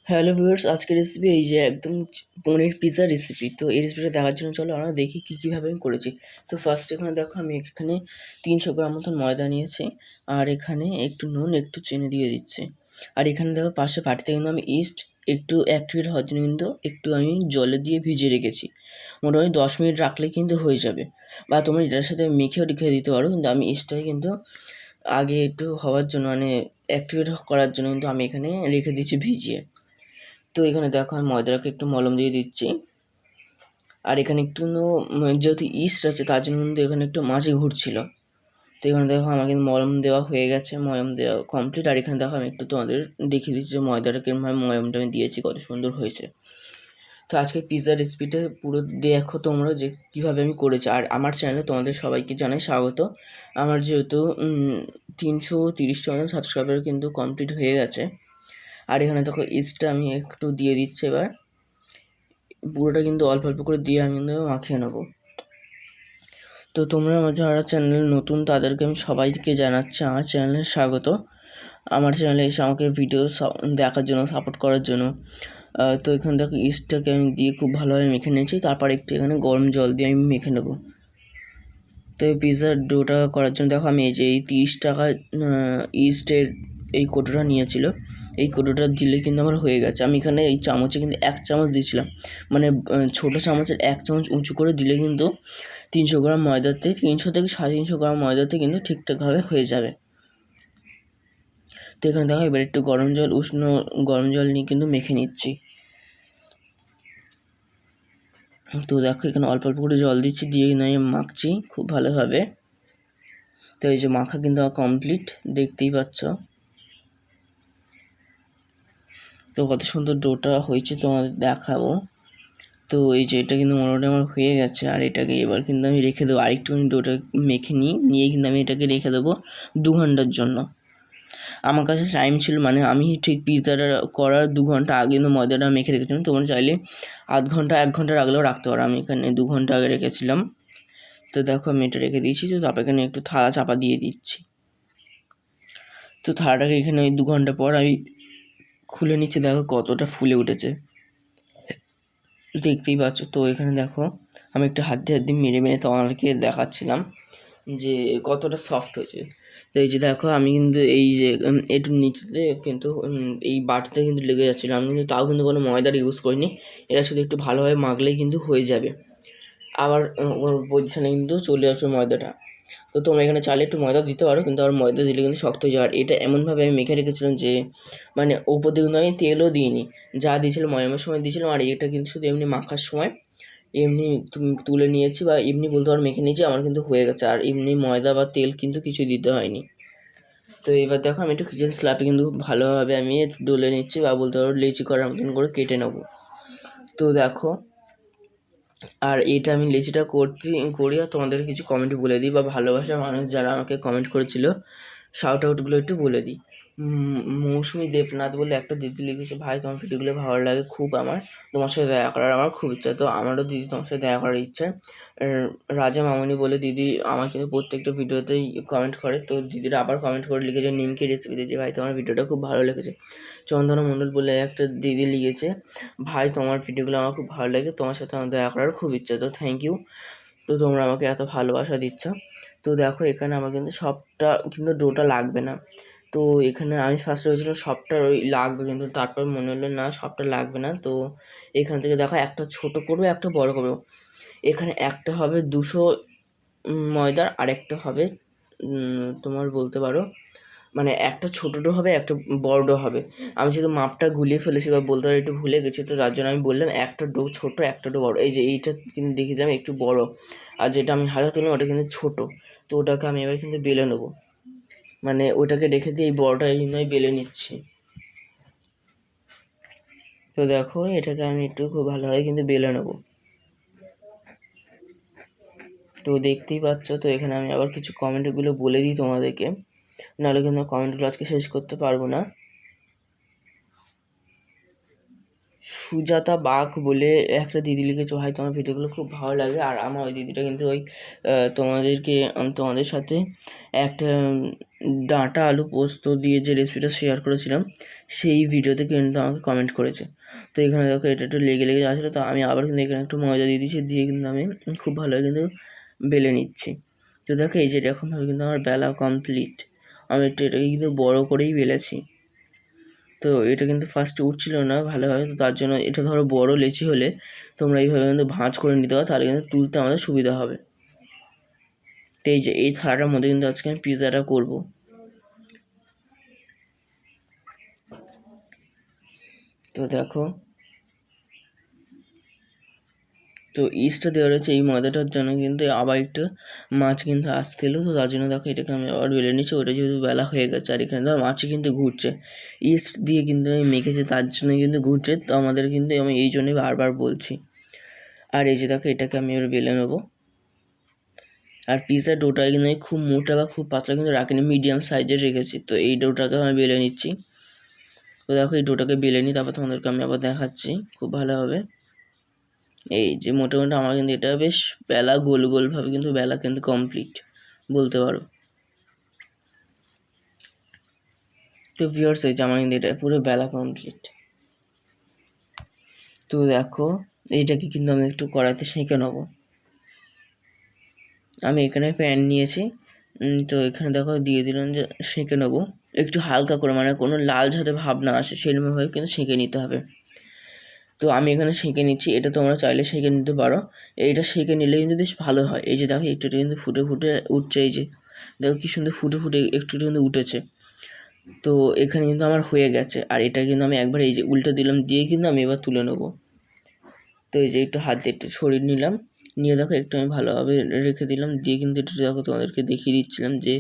Hello viewers, আজকের recipe এই যে একদম পনির পিৎজা রেসিপি। তো এই রেসিপিটা দেখার জন্য চলো আমরা দেখি কীভাবে আমি করেছি। তো ফার্স্ট এখানে দেখো আমি এখানে 300 গ্রাম মতন ময়দা নিয়েছি, আর এখানে একটু নুন একটু চিনি দিয়ে দিচ্ছি। আর এখানে দেখো পাশে বাটিতে কিন্তু আমি ইস্ট একটু অ্যাক্টিভেট হওয়ার জন্য কিন্তু একটু আমি জলে দিয়ে ভিজিয়ে রেখেছি। মোটামুটি 10 মিনিট রাখলে কিন্তু হয়ে যাবে, বা তোমরা এটার সাথে মেখেও রেখে দিতে পারো। কিন্তু আমি ইস্টটাকে কিন্তু আগে একটু হওয়ার জন্য মানে অ্যাক্টিভেট করার জন্য কিন্তু আমি এখানে রেখে দিচ্ছি ভিজিয়ে। তো এখানে দেখো আমি ময়দাটাকে একটু মলম দিয়ে দিচ্ছি, আর এখানে একটু যেহেতু ইস্ট আছে তার জন্য কিন্তু এখানে একটু মাঝে ঘুরছিল। তো এখানে দেখো আমার কিন্তু মলম দেওয়া হয়ে গেছে, মলম দেওয়া কমপ্লিট। আর এখানে দেখো আমি একটু তোমাদের দেখিয়ে দিচ্ছি যে ময়দাটা কিরমভাবে মলমটা আমি দিয়েছি, কত সুন্দর হয়েছে। তো আজকে পিৎজা রেসিপিটা পুরো দেখো তোমরা যে কীভাবে আমি করেছি। আর আমার চ্যানেলে তোমাদের সবাইকে জানাই স্বাগত। আমার যেহেতু 330টা মতন সাবস্ক্রাইবার কিন্তু কমপ্লিট হয়ে গেছে। আর এখানে দেখো ইস্টটা আমি একটু দিয়ে দিচ্ছি। এবার পুরোটা কিন্তু অল্প অল্প করে দিয়ে আমি কিন্তু মাখিয়ে নেবো। তো তোমরা যারা চ্যানেল নতুন তাদেরকে আমি সবাইকে জানাচ্ছি আমার চ্যানেলে স্বাগত। আমার চ্যানেলে এসে আমাকে ভিডিও দেখার জন্য, সাপোর্ট করার জন্য। তো এখানে দেখো ইস্টটাকে আমি দিয়ে খুব ভালোভাবে মেখে নিয়েছি। তারপর একটু এখানে গরম জল দিয়ে আমি মেখে নেবো। তো এই পিৎজার ডোটা করার জন্য দেখো আমি এই যে এই 30 টাকা ইস্টের এই কৌটোটা নিয়েছিল, এই কৌটোটা দিলে কিন্তু আমার হয়ে গেছে। আমি এখানে এই চামচে কিন্তু 1 চামচ দিয়েছিলাম, মানে ছোটো চামচের 1 চামচ উঁচু করে দিলে কিন্তু 300 গ্রাম ময়দাতে 300 থেকে 350 গ্রাম ময়দাতে কিন্তু ঠিকঠাকভাবে হয়ে যাবে। তো এখানে দেখো এবার একটু উষ্ণ গরম জল নিয়ে কিন্তু মেখে নিচ্ছি। তো দেখো এখানে অল্প অল্প করে জল দিচ্ছি, দিয়ে নিয়ে মাখছি খুব ভালোভাবে। তো এই যে মাখা কিন্তু আমার কমপ্লিট, দেখতেই পাচ্ছ। তো কত সুন্দর ডোটা হয়েছে তোমাদের দেখাবো। তো এই যে এটা কিন্তু মোটামুটি আমার হয়ে গেছে, আর এটাকে এবার কিন্তু আমি রেখে দেবো। আরেকটুখানি ডোটা মেখে নিয়ে কিন্তু আমি এটাকে রেখে দেবো 2 ঘন্টার জন্য। আমার কাছে টাইম ছিল, মানে আমি ঠিক পিৎজাটা করার 2 ঘন্টা আগে কিন্তু ময়দাটা মেখে রেখেছিলাম। তোমরা চাইলে আধ ঘন্টা 1 ঘন্টা রাখলেও রাখতে পারো। আমি এখানে 2 ঘন্টা আগে রেখেছিলাম। তো দেখো আমি এটা রেখে দিয়েছি। তো তারপর এখানে একটু থালা চাপা দিয়ে দিচ্ছি। তো থালাটাকে এখানে ওই 2 ঘন্টা পর আমি খুলে নিচ্ছে, দেখো কতটা ফুলে উঠেছে, দেখতেই পাচ্ছ। তো এখানে দেখো আমি একটু হাত দিয়ে মেরে তোমাদেরকে দেখাচ্ছিলাম যে কতটা সফট হয়েছে। তো এই যে দেখো আমি কিন্তু এই যে একটু নিচে কিন্তু এই বাটিতে কিন্তু লেগে যাচ্ছিলো, আমি কিন্তু তাও কিন্তু কোনো ময়দার ইউজ করিনি। এটা শুধু একটু ভালোভাবে মাখলেই কিন্তু হয়ে যাবে। আবার ওর পজিশানে কিন্তু চলে আসবে ময়দাটা। তো তোমরা এখানে চাইলে একটু ময়দা দিতে পারো, কিন্তু আর ময়দা দিলে কিন্তু শক্ত হয়ে যায়। আর এটা এমনভাবে আমি মেখে রেখেছিলাম যে মানে ওপর দিয়ে কিন্তু আমি তেলও দিইনি, যা দিয়েছিলাম ময়ামের সময় দিয়েছিলাম। আর এটা কিন্তু শুধু এমনি মাখার সময় এমনি তুলে নিয়েছি, বা এমনি বলতে পারো মেখে নিয়েছি, আমার কিন্তু হয়ে গেছে। আর এমনি ময়দা বা তেল কিন্তু কিছু দিতে হয়নি। তো এবার দেখো আমি একটু কিচেন স্ল্যাপে কিন্তু ভালোভাবে আমি ডলে নিচ্ছি, বা বলতে পারো লেচি করার মতন করে কেটে নেবো। তো দেখো, আর এটা আমি লেচিটা করি। আর তোমাদের কিছু কমেন্ট বলে দিই, বা ভালোবাসার মানুষ যারা আমাকে কমেন্ট করেছিল শাউট আউটগুলো একটু বলে দিই। মৌসুমি দেবনাথ বলে একটা দিদি লিখেছে, ভাই তোমার ভিডিওগুলো ভালো লাগে খুব, আমার তোমার সাথে দেখা করার আমার খুব ইচ্ছা। তো আমারও দিদি তোমার সাথে দেখা করার ইচ্ছা। রাজা মামনি বলে দিদি আমার কিন্তু প্রত্যেকটা ভিডিওতেই কমেন্ট করে। তো দিদিরা আবার কমেন্ট করে লিখেছে নিমকি রেসিপি দিয়েছে, ভাই তোমার ভিডিওটা খুব ভালো লেগেছে। চন্দনা মণ্ডল বলে একটা দিদি লিখেছে, ভাই তোমার ভিডিওগুলো আমার খুব ভালো লাগে, তোমার সাথে আমার দেখা করার খুব ইচ্ছা। তো থ্যাংক ইউ, তো তোমরা আমাকে এত ভালোবাসা দিচ্ছ। তো দেখো এখানে আমার কিন্তু সবটা কিন্তু ডোটা লাগবে না। তো এখানে আমি ফার্স্টে হয়েছিলাম সবটা ওই লাগবে, কিন্তু তারপর মনে হলো না সবটা লাগবে না। তো এখান থেকে দেখো একটা ছোটো করবো একটা বড় করবো। এখানে একটা হবে 200 ময়দার, আর একটা হবে তোমার বলতে পারো মানে একটা ছোটো ডো হবে একটা বড় ডো হবে। আমি যেহেতু মাপটা গুলিয়ে ফেলেছি বা বলতে পারি একটু ভুলে গেছি, তো তার জন্য আমি বললাম একটা ডো ছোটো একটা ডো বড়ো। এই যে এইটা কিন্তু দেখিয়ে দিলাম একটু বড়, আর যেটা আমি হাতে তুললাম ওটা কিন্তু ছোটো। তো ওটাকে আমি এবার কিন্তু বেলে নেবো, মানে ওটাকে রেখে দিয়ে এই বড়টা এই নয় বেলে নিচ্ছি। তো দেখো এটাকে আমি একটু খুব ভালোভাবে কিন্তু বেলে নেবো। তো দেখতেই পাচ্ছ। তো এখানে আমি আবার কিছু কমেন্টগুলো বলে দিই তোমাদেরকে, নাহলে কিন্তু কমেন্টগুলো আজকে শেষ করতে পারবো না। সুজাতা বাগ বলে একটা দিদি লিখেছে, ভাই তোমার ভিডিওগুলো খুব ভালো লাগে। আর আমার ওই দিদিটা কিন্তু ওই তোমাদের সাথে একটা ডাঁটা আলু পোস্ত দিয়ে যে রেসিপিটা শেয়ার করেছিলাম সেই ভিডিওতে কিন্তু আমাকে কমেন্ট করেছে। তো এখানে দেখো এটা একটু লেগে আসলে, তো আমি আবার কিন্তু এখানে একটু ময়দা দিয়ে দিচ্ছি, দিয়ে কিন্তু আমি খুব ভালোভাবে কিন্তু বেলে নিচ্ছি। তো দেখো এই যে এরকমভাবে কিন্তু আমার বেলা কমপ্লিট। আমি একটু এটাকে কিন্তু বড় করেই বেলেছি। তো এটা কিন্তু ফার্স্টে উঠছিল না ভালোভাবে, তো তার জন্য এটা ধরো বড় লেচি হলে তোমরা এইভাবে কিন্তু ভাঁজ করে নিতে পারো, তাহলে কিন্তু তুলতে আমাদের সুবিধা হবে। তো এই যে এই থালাটার মধ্যে কিন্তু আজকে আমি পিৎজাটা করবো। তো দেখো, তো ইস্টটা দেওয়া রয়েছে এই ময়দাটার জন্য, কিন্তু আবার একটু মাছ কিন্তু আসছিল, তো তার জন্য দেখো এটাকে আমি আবার বেলে নিচ্ছি। ওটা যেহেতু বেলা হয়ে গেছে, আর এখানে ধর মাছই কিন্তু ঘুরছে, ইস্ট দিয়ে কিন্তু আমি মেখেছি তার জন্য কিন্তু ঘুরছে। তো আমাদের কিন্তু আমি এই জন্যই বারবার বলছি। আর এই যে দেখো এটাকে আমি এবার বেলে নেবো। আর পিৎজার ডোটা কিন্তু আমি খুব মোটা বা খুব পাতলা কিন্তু রাখিনি, মিডিয়াম সাইজের রেখেছি। তো এই ডোটাকে আমি বেলে নিচ্ছি। তো দেখো এই ডোটাকে বেলে নিই, তারপর তোমাদেরকে আমি আবার দেখাচ্ছি খুব ভালোভাবে। এই যে মোটামুটি আমার কিন্তু এটা বেশ বেলা গোল গোলভাবে কিন্তু বেলা কিন্তু কমপ্লিট বলতে পারো। তো ভিউয়ার্স এই যে আমার কিন্তু এটা পুরো বেলা কমপ্লিট। তো দেখো এইটাকে কিন্তু আমি একটু কড়াইতে সেঁকে নেবো। আমি এখানে প্যান নিয়েছি, তো এখানে দেখো দিয়ে দিলাম যে সেঁকে নেবো একটু হালকা করে, মানে কোনো লাল যাতে ভাব না আসে সেরকমভাবে কিন্তু সেঁকে নিতে হবে। তো আমি এখানে সেঁকে নিচ্ছি, এটা তোমরা চাইলে সেঁকে নিতে পারো। এইটা সেঁকে নিলে কিন্তু বেশ ভালো হয়। এই যে দেখো একটু কিন্তু ফুটে ফুটে উঠছে, এই যে দেখো কি সুন্দর ফুটে ফুটে একটু কিন্তু উঠেছে। তো এখানে কিন্তু আমার হয়ে গেছে, আর এটা কিন্তু আমি একবার এই যে উল্টে দিলাম, দিয়ে কিন্তু আমি এবার তুলে নেবো। তো এই যে একটু হাত দিয়ে একটু ছড়িয়ে নিলাম, নিয়ে দেখো একটু আমি ভালোভাবে রেখে দিলাম, দিয়ে কিন্তু একটু দেখো তোমাদেরকে দেখিয়ে দিচ্ছিলাম যে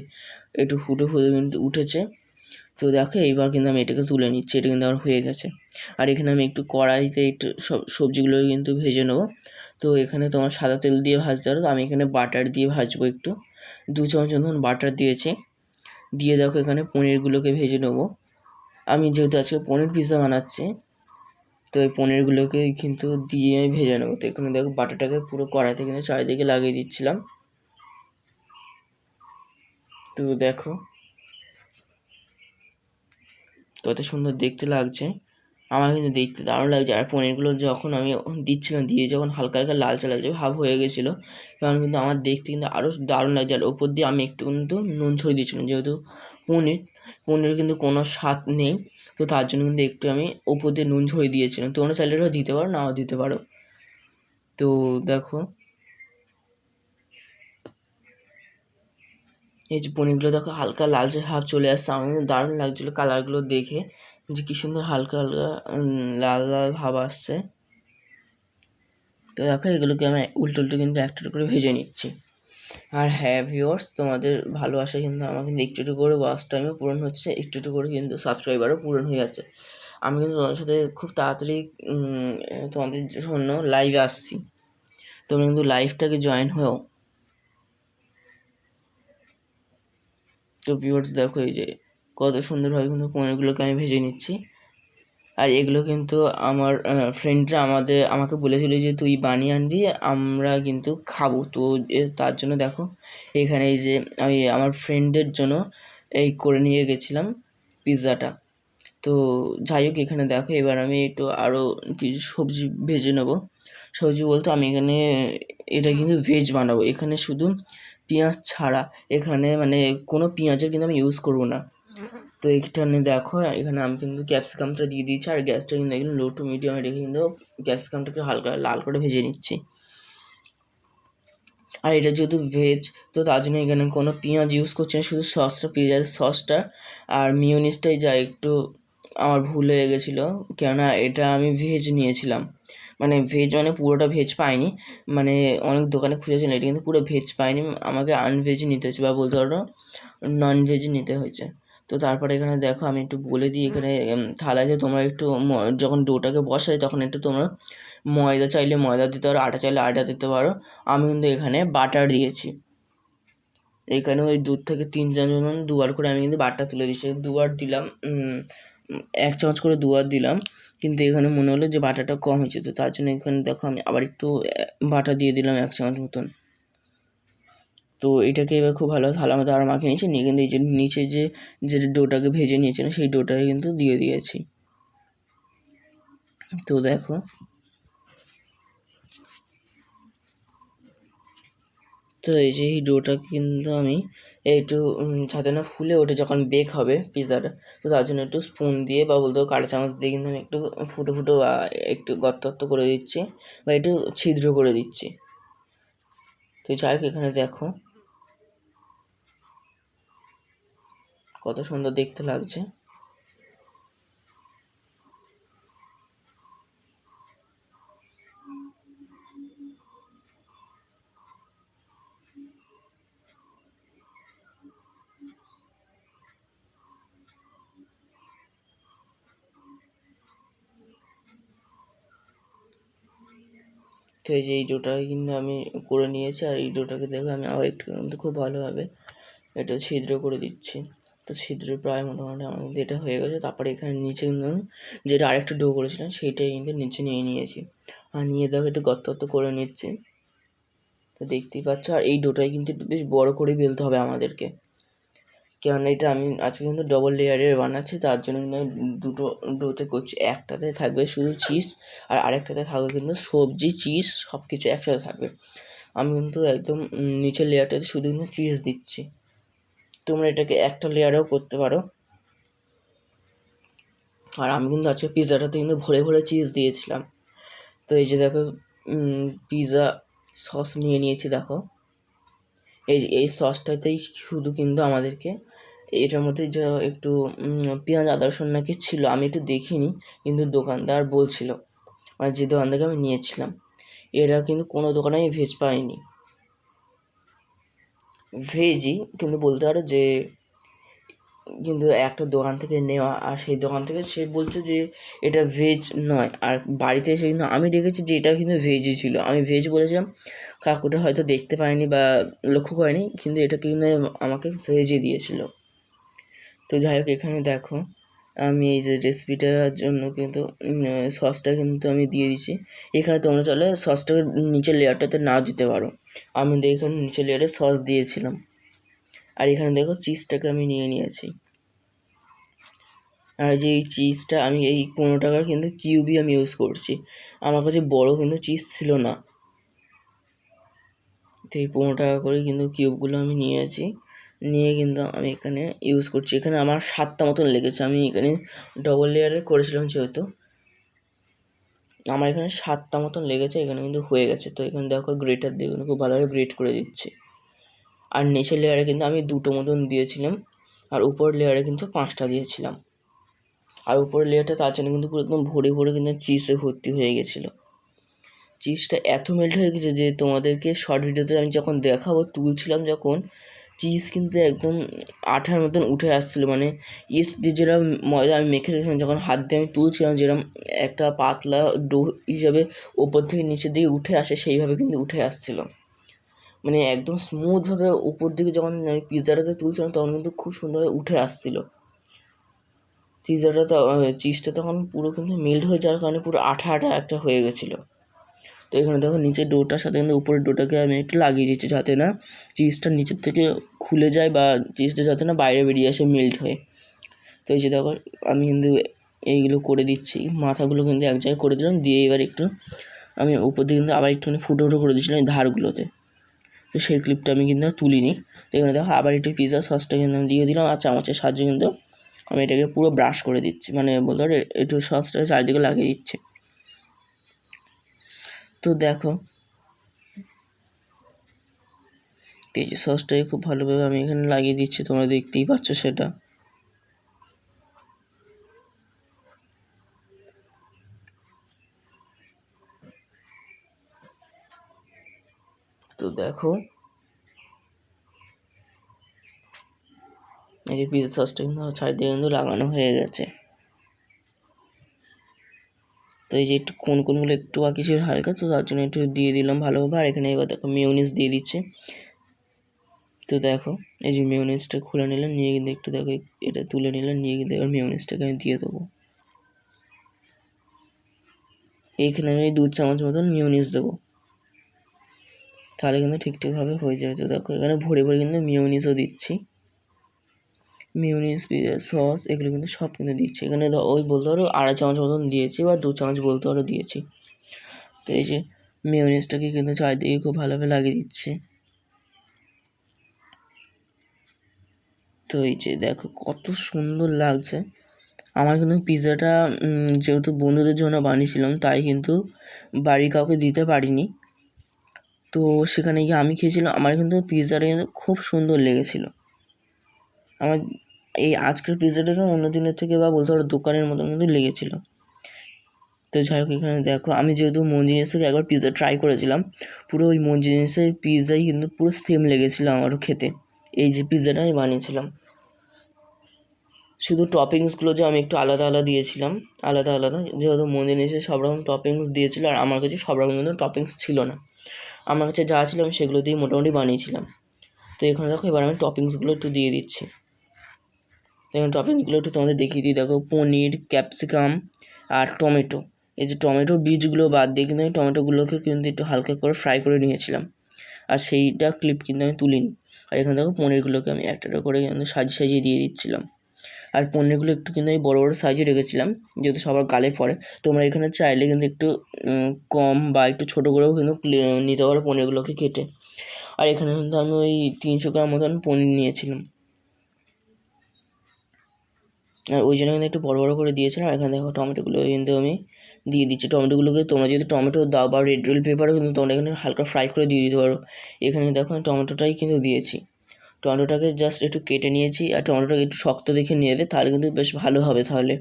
একটু ফুটে ফুটে কিন্তু উঠেছে। তো দেখো এইবার কিন্তু আমি এটাকে তুলে নিচ্ছি, এটা কিন্তু আমার হয়ে গেছে। আর এখানে আমি একটু কড়াইতে একটু সব সবজিগুলো কিন্তু ভেজে নেবো। তো এখানে তোমার সাদা তেল দিয়ে ভাজতে পারো, তো আমি এখানে বাটার দিয়ে ভাজবো। একটু 2 চামচ মতন বাটার দিয়েছি, দিয়ে দেখো এখানে পনিরগুলোকে ভেজে নেবো। আমি যেহেতু আজকে পনির পিৎজা বানাচ্ছি, তো এই পনিরগুলোকে কিন্তু দিয়ে ভেজে নেবো। তো এখানে দেখো বাটারটাকে পুরো কড়াইতে কিন্তু চারিদিকে লাগিয়ে দিচ্ছিলাম। তো দেখো কত সুন্দর দেখতে লাগছে, আমার কিন্তু দেখতে দারুণ লাগছে। আর পনিরগুলো যখন আমি দিচ্ছিলাম, দিয়ে যখন হালকা হালকা লালচে লালচে ভাব হয়ে গেছিলো, তখন কিন্তু আমার দেখতে কিন্তু আরও দারুণ লাগছে। আর ওপর দিয়ে আমি একটু কিন্তু নুন ছড়িয়ে দিচ্ছিলাম, যেহেতু পনির কিন্তু কোনো স্বাদ নেই, তো তার জন্য কিন্তু একটু আমি ওপর দিয়ে নুন ছড়িয়ে দিয়েছিলাম। তোমরা চাইলে ওটা দিতে পারো, নাও দিতে পারো। তো দেখো এই যে পনিরগুলো দেখো হালকা লালচে ভাব চলে আসছে, আমার কিন্তু দারুণ লাগছিলো কালারগুলো দেখে, যে কী সুন্দর হালকা হালকা লাল লাল ভাব আসছে। তো দেখো এগুলোকে আমি উল্টো উল্টো কিন্তু একটা করে ভেজে নিচ্ছি। আর হ্যাঁ ভিউয়ার্স, তোমাদের ভালোবাসা কিন্তু আমার কিন্তু একটু একটু করে ওয়াচ টাইমও পূরণ হচ্ছে, একটু একটু করে কিন্তু সাবস্ক্রাইবারও পূরণ হয়ে যাচ্ছে। আমি কিন্তু তোমাদের সাথে খুব তাড়াতাড়ি তোমাদের জন্য লাইভে আসছি, তোমরা কিন্তু লাইভটাকে জয়েন হয়েও। তো ভিউয়ার্স দেখো এই যে কত সুন্দরভাবে কিন্তু পনিরগুলোকে আমি ভেজে নিচ্ছি। আর এগুলো কিন্তু আমার ফ্রেন্ডরা আমাকে বলেছিল যে তুই বানিয়ে আনবি, আমরা কিন্তু খাবো। তো তার জন্য দেখো এখানে এই যে আমি আমার ফ্রেন্ডদের জন্য এই করে নিয়ে গেছিলাম পিৎজাটা। তো যাই হোক এখানে দেখো এবার আমি একটু আরও কিছু সবজি ভেজে নেবো। সবজি বলতে আমি এখানে এটা কিন্তু ভেজ বানাবো, এখানে শুধু পেঁয়াজ ছাড়া, এখানে মানে কোনো পেঁয়াজের কিন্তু আমি ইউজ করবো না। তো এখানে দেখো এখানে আমি কিন্তু ক্যাপসিকামটা দিয়ে দিয়েছি, আর গ্যাসটা কিন্তু একদম লো টু মিডিয়ামে রেখে কিন্তু ক্যাপসিকামটাকে হালকা লাল করে ভেজে নিচ্ছি। আর এটা যেহেতু ভেজ, তো তার জন্য এখানে কোনো পেঁয়াজ ইউজ করছি না, শুধু সসটা, পেঁয়াজের সসটা আর মিওনিজটাই যা একটু আমার ভুল হয়ে গেছিলো, কেননা এটা আমি ভেজ নিয়েছিলাম, মানে ভেজ মানে পুরোটা ভেজ পাইনি, মানে অনেক দোকানে খুঁজেছিলাম, এটা কিন্তু পুরো ভেজ পাইনি, আমাকে আনভেজ নিতে হয়েছে বা বলতে পারো নন ভেজ নিতে হয়েছে। তো তারপরে এখানে দেখো আমি একটু বলে দিই, এখানে থালাতে তোমরা একটু যখন ডোটাকে বসাই তখন একটু তোমরা ময়দা চাইলে ময়দা দিতে পারো, আটা চাইলে আটা দিতে পারো। আমি কিন্তু এখানে বাটার দিয়েছি, এখানে ওই 2 থেকে 3 চামচ দুবার করে আমি কিন্তু বাটার তুলে দিয়েছি, দুবার দিলাম, 1 চামচ করে দুবার দিলাম, কিন্তু এখানে মনে হলো যে বাটাটা কম হয়েছে, তো তার জন্য এখানে দেখো আমি আবার একটু বাটা দিয়ে দিলাম 1 চামচ মতন। তো এটাকে এবার খুব ভালো থালার মধ্যে আরও মাখিয়ে নিয়েছি, নিয়ে কিন্তু এই যে নিচে যে ডোটাকে ভেজে নিয়েছিলাম সেই ডোটাকে কিন্তু দিয়ে দিয়েছি। তো দেখো তো এই যে এই ডোটাকে কিন্তু আমি একটু যাতে না ফুলে ওঠে যখন বেক হবে পিৎজাটা, তো তার জন্য একটু স্পুন দিয়ে বা বলতে কাঁটা চামচ দিয়ে কিন্তু আমি একটু ফুটো ফুটো একটু গর্ত করে দিচ্ছি বা একটু ছিদ্র করে দিচ্ছি। তো যাই হোক এখানে দেখো কত সুন্দর দেখতে লাগছে। তো এই যে এই ডোটাকে কিন্তু আমি করে নিয়েছি, আর এই ডোটাকে দেখে আমি আবার একটু কিন্তু খুব ভালোভাবে এটা ছিদ্র করে দিচ্ছি। তো ছিদ্র প্রায় মোটামুটি আমার কিন্তু এটা হয়ে গেছে। তারপরে এখানে নিচে কিন্তু আমি যেটা আরেকটা ডো করেছিলাম সেইটাই কিন্তু নিচে নিয়ে নিয়েছি, আর নিয়ে দেখো একটু গর্ত করে নিচ্ছি। তো দেখতেই পাচ্ছ, আর এই ডোটাই কিন্তু একটু বেশ বড় করে বেলতে হবে আমাদেরকে, কেননা এটা আমি আজকে কিন্তু ডবল লেয়ারের বানাচ্ছি, তার জন্য কিন্তু দুটো ডোতে করছি। একটাতে থাকবে শুধু চিজ, আর আরেকটাতে থাকবে কিন্তু সবজি চিজ সব কিছু একসাথে থাকবে। আমি কিন্তু একদম নিচের লেয়ারটাতে শুধু কিন্তু চিজ দিচ্ছি, তোমরা এটাকে একটা লেয়ারেও করতে পারো। আর আমি কিন্তু আজকে পিৎজাটাতে কিন্তু ভরে ভরে চিজ দিয়েছিলাম। তো এই যে দেখো পিৎজা সস নিয়ে নিয়েছি, দেখো এই সসটাতেই শুধু কিন্তু আমাদেরকে এটার মধ্যে যে একটু পেঁয়াজ আদা রসুন নাকি ছিল, আমি একটু দেখিনি, কিন্তু দোকানদার বলছিল, মানে যে দোকান থেকে আমি নিয়েছিলাম, এরা কিন্তু কোনো দোকানে আমি ভেজ পাইনি। ভেজই কিন্তু বলতে পারো যে, কিন্তু একটা দোকান থেকে নেওয়া, আর সেই দোকান থেকে সে বলছে যে এটা ভেজ নয়, আর বাড়িতে এসে কিন্তু আমি দেখেছি যে এটা কিন্তু ভেজই ছিল। আমি ভেজ বলেছিলাম, কাকুটা হয়তো দেখতে পায়নি বা লক্ষ্য করেনি, কিন্তু এটা কিন্তু আমাকে ভেজই দিয়েছিল। তো যাই হোক এখানে দেখো আমি এই যে রেসিপিটার জন্য কিন্তু সসটা কিন্তু আমি দিয়ে দিচ্ছি। এখানে তোমরা চাইলে সসটাকে নিচের লেয়ারটাতে নাও দিতে পারো, আমি এখানে নিচের লেয়ারে সস দিয়েছিলাম। আর এখানে দেখো চিজটাকে আমি নিয়ে নিয়েছি, আর যে এই চিজটা আমি এই 15 টাকার কিন্তু কিউবই আমি ইউজ করছি, আমার কাছে বড় কিন্তু চিজ ছিল না। তো এই 15 টাকা করে কিন্তু কিউবগুলো আমি নিয়েছি, নিয়ে কিন্তু আমি এখানে ইউজ করছি। এখানে আমার 7টা মতন লেগেছে, আমি এখানে ডবল লেয়ারের করেছিলাম যেহেতু আমার এখানে 7টা মতন লেগেছে, এখানে কিন্তু হয়ে গেছে। তো এখানে দেখো গ্রেটার দিয়ে কিন্তু খুব ভালোভাবে গ্রেট করে দিচ্ছি। আর নিচের লেয়ারে কিন্তু আমি 2টো মতন দিয়েছিলাম, আর উপর লেয়ারে কিন্তু 5টা দিয়েছিলাম। আর উপরের লেয়ারটা তার জন্য কিন্তু পুরো একদম ভরে ভরে কিন্তু চিজে ভর্তি হয়ে গেছিলো। চিজটা এত মেল্ট হয়ে গেছে যে তোমাদেরকে শর্ট ভিডিওতে আমি যখন দেখাবো, তুলছিলাম যখন, চিজ কিন্তু একদম আঠার মতন উঠে আসছিলো, মানে ইস্ট দিয়ে যেরকম ময়দা আমি মেখে রেখেছিলাম, যখন হাত দিয়ে আমি তুলছিলাম যেরকম একটা পাতলা ডো হিসাবে ওপর থেকে নিচের দিকে উঠে আসে, সেইভাবে কিন্তু উঠে আসছিলো, মানে একদম স্মুথভাবে উপর দিকে যখন আমি পিৎজাটাতে তুলছিলাম তখন কিন্তু খুব সুন্দরভাবে উঠে আসছিলো। চিজটা তখন পুরো কিন্তু মেল্ট হয়ে যাওয়ার কারণে পুরো আঠা আঠা একটা হয়ে গেছিলো। তো এখানে দেখো নিচের ডোটার সাথে কিন্তু উপরের ডোটাকে আমি একটু লাগিয়ে দিচ্ছি, যাতে না চিজটা নিচের থেকে খুলে যায় বা চিজটা যাতে না বাইরে বেরিয়ে আসে মেল্ট হয়ে। তো এই যে দেখো আমি কিন্তু এইগুলো করে দিচ্ছি, মাথাগুলো কিন্তু এক জায়গায় করে দিলাম, দিয়ে এবার একটু আমি উপর দিয়ে কিন্তু আবার একটুখানি ফুটো ফুটো করে দিয়েছিলাম এই ধারগুলোতে। তো সেই ক্লিপটা আমি কিন্তু তুলিনি। তো এখানে দেখো আবার একটু পিৎজা সসটা কিন্তু আমি দিয়ে দিলাম, আর চামচের সাহায্যে কিন্তু আমি এটাকে পুরো ব্রাশ করে দিচ্ছি, মানে বলতে পারো একটু সসটাকে চারিদিকে লাগিয়ে দিচ্ছি। তো দেখো এই যে সসটাকে খুব ভালোভাবে আমি এখানে লাগিয়ে দিচ্ছি, তোমরা দেখতেই পাচ্ছ সেটা। তো দেখো এই যে পিৎজা সসটা কিন্তু চারিদিকে কিন্তু লাগানো হয়ে গেছে। তো এই যে একটু কোনগুলো একটু বাকি ছিল হালকা, তো তার জন্য একটু দিয়ে দিলাম ভালোভাবে। আর এখানে এবার দেখো মিউনিস দিয়ে দিচ্ছি। তো দেখো এই যে মিউনিসটা খুলে নিলাম, নিয়ে কিন্তু একটু দেখো এটা তুলে নিলাম, নিয়ে কিন্তু এবার মিউনিসটাকে আমি দিয়ে দেবো। এইখানে আমি 2 চামচ মতন মিওনিজ দেবো, তাহলে কিন্তু ঠিকঠাকভাবে হয়ে যাবে। তো দেখো এখানে ভরে ভরে কিন্তু মিওনিজও দিচ্ছি, মিওনিজ পিজা সস এগুলো কিন্তু সব কিন্তু দিচ্ছি। এখানে ওই বলতে পারো 2.5 চামচ মতন দিয়েছি বা 2 চামচ বলতে পারো দিয়েছি। তো এই যে মিওনিজটাকে কিন্তু চারিদিকে খুব ভালোভাবে লাগিয়ে দিচ্ছি। তো এই যে দেখো কত সুন্দর লাগছে। আমার কিন্তু পিৎজাটা যেহেতু বন্ধুদের জন্য বানিয়েছিলাম, তাই কিন্তু বাড়ির কাউকে দিতে পারিনি। তো সেখানে গিয়ে আমি খেয়েছিলাম, আমার কিন্তু পিৎজাটা কিন্তু খুব সুন্দর লেগেছিলো। আমার এই আজকের পিৎজাটা অন্য দিনের থেকে বা বলতে পারো দোকানের মতন কিন্তু লেগেছিলো। তো যাই হোক এখানে দেখো আমি যেহেতু মঞ্জিনিস থেকে একবার পিৎজা ট্রাই করেছিলাম, পুরো ওই মঞ্জিনিসের পিৎজাই কিন্তু পুরো সেম লেগেছিলো আমারও খেতে, এই যে পিৎজাটা আমি বানিয়েছিলাম। শুধু টপিংসগুলো যে আমি একটু আলাদা আলাদা দিয়েছিলাম, আলাদা আলাদা, যেহেতু মঞ্জিনিসে সব রকম টপিংস দিয়েছিলো আর আমার কাছে সব রকম কিন্তু টপিংস ছিল না। আমার কাছে যা ছিল আমি সেগুলো দিয়ে মোটামুটি বানিয়েছিলাম। তো এখানে দেখো এবার আমি টপিংসগুলো একটু দিয়ে দিচ্ছি। তো এখানে টপিংসগুলো একটু তোমাদের দেখিয়ে দিই। দেখো পনির, ক্যাপসিকাম আর টমেটো। এই যে টমেটোর বীজগুলো বাদ দিয়ে কিন্তু আমি টমেটোগুলোকে কিন্তু একটু হালকা করে ফ্রাই করে নিয়েছিলাম, আর সেইটা ক্লিপ কিন্তু আমি তুলিনি। আর এখানে দেখো পনিরগুলোকে আমি একটা করে কিন্তু সাজিয়ে সাজিয়ে দিয়ে দিচ্ছিলাম। আর পনিরগুলো একটু কিন্তু আমি বড়ো বড়ো সাইজে রেখেছিলাম, যেহেতু সবার গালে পড়ে। তোমরা এখানে চাইলে কিন্তু একটু কম বা একটু ছোটো করেও কিন্তু নিতে পারো পনিরগুলোকে কেটে। আর এখানে কিন্তু আমি ওই 300 গ্রাম মতন পনির নিয়েছিলাম, আর ওই জন্য কিন্তু একটু বড়ো বড়ো করে দিয়েছিলাম। এখানে দেখো টমেটোগুলো কিন্তু আমি দিয়ে দিচ্ছি। টমেটোগুলোকে তোমরা যদি টমেটো দাও বা রেড বেল পেপারও কিন্তু তোমরা এখানে হালকা ফ্রাই করে দিয়ে দিতে পারো। এখানে দেখো আমি টমেটোটাই কিন্তু দিয়েছি। টমেটোটাকে জাস্ট একটু কেটে নিয়েছি, আর টমেটোটাকে একটু শক্ত দেখে নিয়ে নেবে, তাহলে কিন্তু বেশ ভালো হবে। তাহলে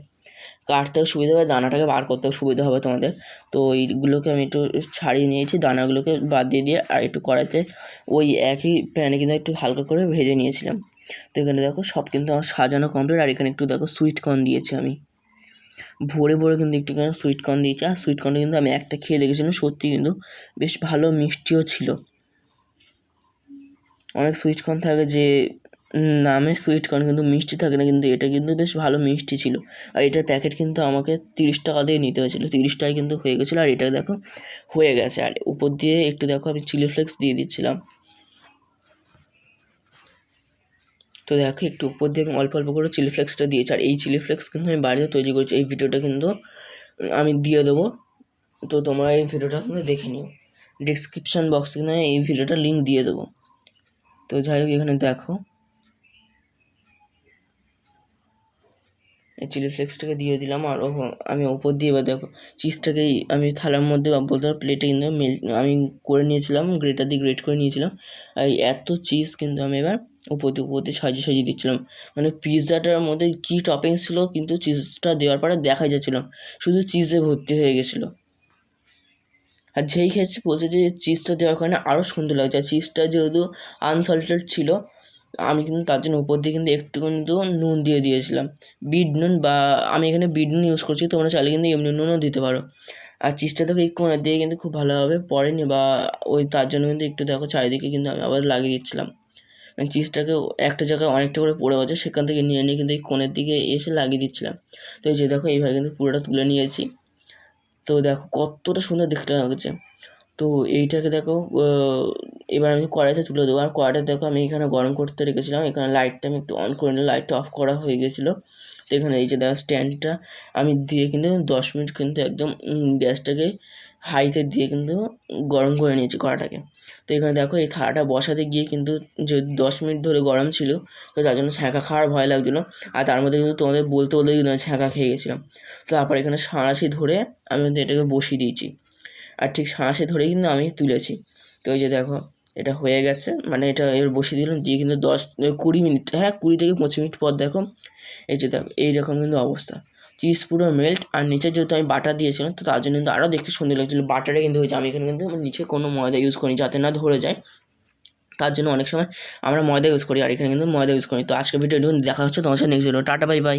কাটতেও সুবিধা হবে, দানাটাকে বার করতেও সুবিধা হবে তোমাদের। তো এইগুলোকে আমি একটু ছাড়িয়ে নিয়েছি, দানাগুলোকে বাদ দিয়ে আর একটু কড়াইতে ওই একই প্যানে কিন্তু একটু হালকা করে ভেজে নিয়েছিলাম। তো এখানে দেখো সব কিন্তু আমার সাজানো কমপ্লিট। আর এখানে একটু দেখো সুইট কর্ন দিয়েছি আমি, ভরে ভরে কিন্তু একটুখানি সুইট কর্ন দিয়েছি। আর সুইট কর্নটা কিন্তু আমি একটা খেয়ে দেখেছিলাম, সত্যি কিন্তু বেশ ভালো মিষ্টিও ছিল। অনেক সুইট কর্ন থাকে যে নামে সুইট কর্ন কিন্তু মিষ্টি থাকে না, কিন্তু এটা কিন্তু বেশ ভালো মিষ্টি ছিল। আর এটার প্যাকেট কিন্তু আমাকে 30 টাকা দিয়ে নিতে হয়েছিলো, 30 টাকায় কিন্তু হয়ে গেছিলো। আর এটা দেখো হয়ে গেছে। আর উপর দিয়ে একটু দেখো আমি চিলি ফ্লেক্স দিয়ে দিচ্ছিলাম। তো দেখো একটু উপর দিয়ে আমি অল্প অল্প করে চিলি ফ্লেক্সটা দিয়েছি। আর এই চিলি ফ্লেক্স কিন্তু আমি বাড়িতে তৈরি করছি, এই ভিডিওটা কিন্তু আমি দিয়ে দেবো। তো তোমরা এই ভিডিওটা কিন্তু দেখে নিও, ডিসক্রিপশান বক্সে কিন্তু আমি এই ভিডিওটার লিঙ্ক দিয়ে দেবো। তো যাই হোক এখানে দেখো এই চিলি ফ্লেক্সটাকে দিয়ে দিলাম। আর আমি ওপর দিয়ে এবার দেখো চিজটাকেই আমি থালার মধ্যে বলতে পারো প্লেটে কিন্তু আমি করে নিয়েছিলাম, গ্রেটার দিয়ে গ্রেট করে নিয়েছিলাম। আর এত চিজ কিন্তু আমি এবার উপর দিয়ে সাজিয়ে সাজিয়ে দিচ্ছিলাম। মানে পিৎজাটার মধ্যে কী টপিংস ছিল, কিন্তু চিজটা দেওয়ার পরে দেখাই যাচ্ছিলো শুধু চিজে ভর্তি হয়ে গেছিলো। আর যেই খেয়েছি বলছে যে চিজটা দেওয়ার কারণে আরও সুন্দর লাগছে। আর চিজটা যেহেতু আনসল্টেড ছিল, আমি কিন্তু তার জন্য উপর দিয়ে কিন্তু একটু কিন্তু নুন দিয়ে দিয়েছিলাম, বিট নুন, বা আমি এখানে বিট নুন ইউজ করছি, তোমরা চাইলে কিন্তু এমনি নুনও দিতে পারো। আর চিজটা থেকে একটু কোণা দিয়ে কিন্তু খুব ভালোভাবে পড়েনি, বা ওই তার জন্য কিন্তু একটু দেখো চারিদিকে কিন্তু আমি আবার লাগিয়ে দিচ্ছিলাম। মানে চিজটাকে একটা জায়গায় অনেকটা করে পড়ে গেছে, সেখান থেকে নিয়ে নিয়ে কিন্তু এই কোণের দিকে এসে লাগিয়ে দিচ্ছিলাম। তো এই যে দেখো এইভাবে কিন্তু পুরোটা তুলে নিয়েছি। তো দেখো কতটা সুন্দর দেখতে লাগছে। তো এইটাকে দেখো এবার আমি কড়াইতে তুলে দেবো। আর কড়াইটা দেখো আমি এখানে গরম করতে রেখেছিলাম, এখানে লাইটটা আমি একটু অন করে নিলাম, লাইটটা অফ করা হয়ে গেছিলো। তো এখানে এই যে দেখো স্ট্যান্ডটা আমি দিয়ে কিন্তু 10 মিনিট কিন্তু একদম গ্যাসটাকে হাইতে দিয়ে কিন্তু গরম করে নিয়েছি কড়াটাকে। তো এখানে দেখো এই থালাটা বসাতে গিয়ে কিন্তু যে 10 মিনিট ধরে গরম ছিল, তো তার জন্য ছ্যাঁকা খাওয়ার ভয় লাগছিলো। আর তার মধ্যে কিন্তু তোমাদের বলতে কিন্তু আমি ছ্যাঁকা খেয়ে গেছিলাম। তো তারপর এখানে সাঁড়াশি ধরে আমি কিন্তু এটাকে বসিয়ে দিয়েছি, আর ঠিক সাঁড়াশি ধরেই কিন্তু আমি তুলেছি। তো এই যে দেখো এটা হয়ে গেছে, মানে এটা এবার বসিয়ে দিলাম, দিয়ে কিন্তু 20 মিনিট, 20 থেকে 25 মিনিট পর দেখো এই যে দেখো এইরকম কিন্তু অবস্থা, চিজ পুরো মেল্ট। আর নিচে যেহেতু আমি বাটার দিয়েছিলাম, তো তার জন্য কিন্তু আরও দেখতে সুন্দর লাগছিলো। বাটারে কিন্তু হয়েছে, আমি এখানে কিন্তু নিচে কোনো ময়দা ইউজ করিনি যাতে না ধরে যায়, তার জন্য অনেক সময় আমরা ময়দা ইউজ করি, আর এখানে কিন্তু ময়দা ইউজ করি। তো আজকের ভিডিও দেখা হচ্ছে তোমার সাথে next video. Tata bye bye.